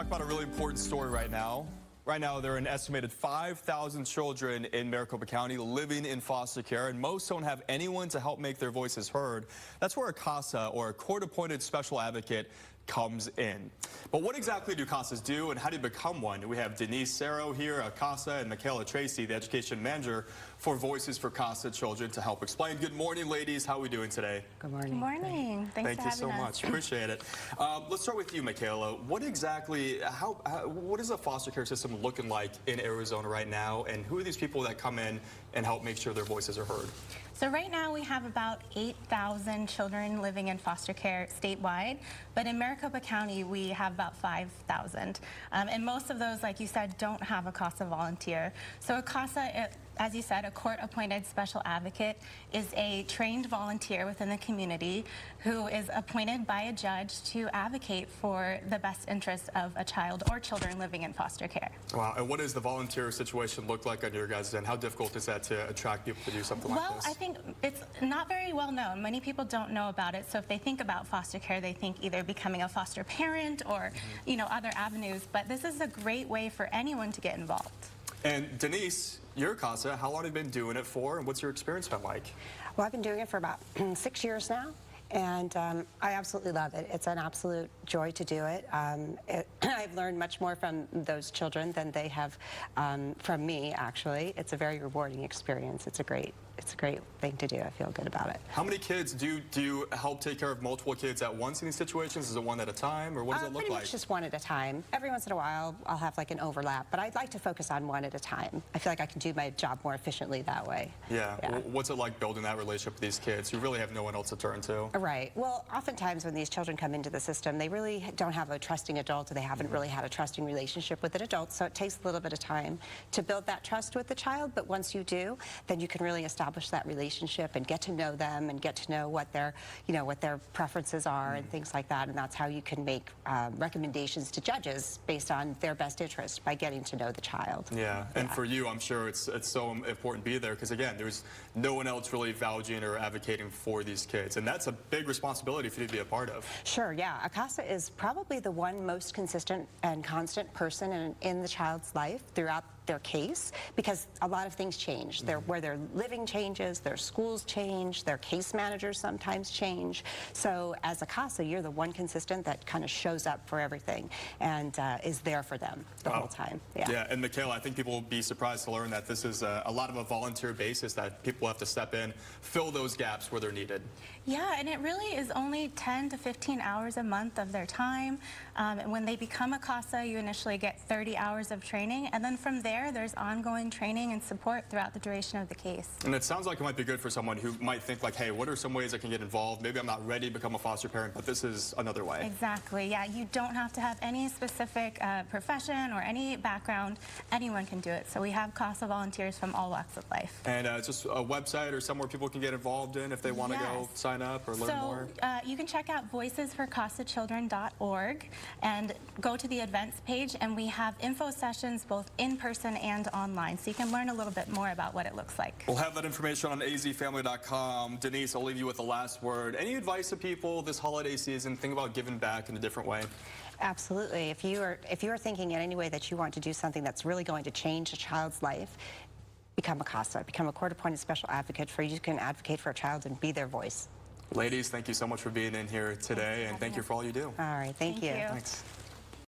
talk about a really important story right now. Right now, there are an estimated 5,000 children in Maricopa County living in foster care, and most don't have anyone to help make their voices heard. That's where a CASA, or a court-appointed special advocate, comes in. But what exactly do CASAs do, and how do you become one? We have Denise Serro here, a CASA, and Michaela Tracy, the education manager for Voices for CASA Children, to help explain. Good morning, ladies. How are we doing today? Good morning. Good morning. Thanks Thank for you having so us. much. Appreciate it. Let's start with you, Michaela. What exactly, what is the foster care system looking like in Arizona right now, and who are these people that come in and help make sure their voices are heard? So right now we have about 8,000 children living in foster care statewide, but in Maricopa County we have about 5,000. And most of those, like you said, don't have a CASA volunteer. So a CASA, as you said, a court-appointed special advocate is a trained volunteer within the community who is appointed by a judge to advocate for the best interests of a child or children living in foster care. Wow. And what does the volunteer situation look like on your guys' end? How difficult is that to attract people to do something like this? Well, I think it's not very well known. Many people don't know about it. So if they think about foster care, they think either becoming a foster parent or, other avenues. But this is a great way for anyone to get involved. And Denise, you're a CASA. How long have you been doing it for, and what's your experience been like? Well, I've been doing it for about 6 years now, and I absolutely love it. It's an absolute joy to do it. I've learned much more from those children than they have from me, actually. It's a very rewarding experience. It's a great thing to do. I feel good about it. How many kids do you help take care of multiple kids at once in these situations? Is it one at a time, or what does it look pretty like? much just one at a time. Every once in a while, I'll have like an overlap, but I'd like to focus on one at a time. I feel like I can do my job more efficiently that way. Yeah. Well, what's it like building that relationship with these kids who really have no one else to turn to? Right. Well, oftentimes when these children come into the system, they really don't have a trusting adult, or they haven't really had a trusting relationship with an adult, so it takes a little bit of time to build that trust with the child, but once you do, then you can really establish that relationship and get to know them and get to know what their, what their preferences are and things like that, and that's how you can make recommendations to judges based on their best interest by getting to know the child. Yeah, and for you, I'm sure it's so important to be there because, again, there's no one else really vouching or advocating for these kids, and that's a big responsibility for you to be a part of. Sure, yeah. A CASA is probably the one most consistent and constant person in the child's life throughout their case, because a lot of things change. Where they're living changes, their schools change, their case managers sometimes change. So as a CASA, you're the one consistent that kind of shows up for everything and is there for them the whole time. Yeah, and Michaela, I think people will be surprised to learn that this is a lot of a volunteer basis, that people have to step in, fill those gaps where they're needed. Yeah, and it really is only 10 to 15 hours a month of their time. And when they become a CASA, you initially get 30 hours of training, and then from there, there's ongoing training and support throughout the duration of the case. And it sounds like it might be good for someone who might think like, hey, what are some ways I can get involved? Maybe I'm not ready to become a foster parent, but this is another way. Exactly, yeah. You don't have to have any specific profession or any background. Anyone can do it. So we have CASA volunteers from all walks of life. And just a website or somewhere people can get involved in if they want to go sign up or learn more? You can check out voicesforcasachildren.org and go to the events page, and we have info sessions both in person and online, so you can learn a little bit more about what it looks like. We'll have that information on azfamily.com. Denise, I'll leave you with the last word. Any advice to people this holiday season? Think about giving back in a different way. Absolutely. If you are thinking in any way that you want to do something that's really going to change a child's life, become a CASA, become a court-appointed special advocate for you can advocate for a child and be their voice. Ladies, thank you so much for being in here today, and thank you for all you do. All right, thank you. Thanks.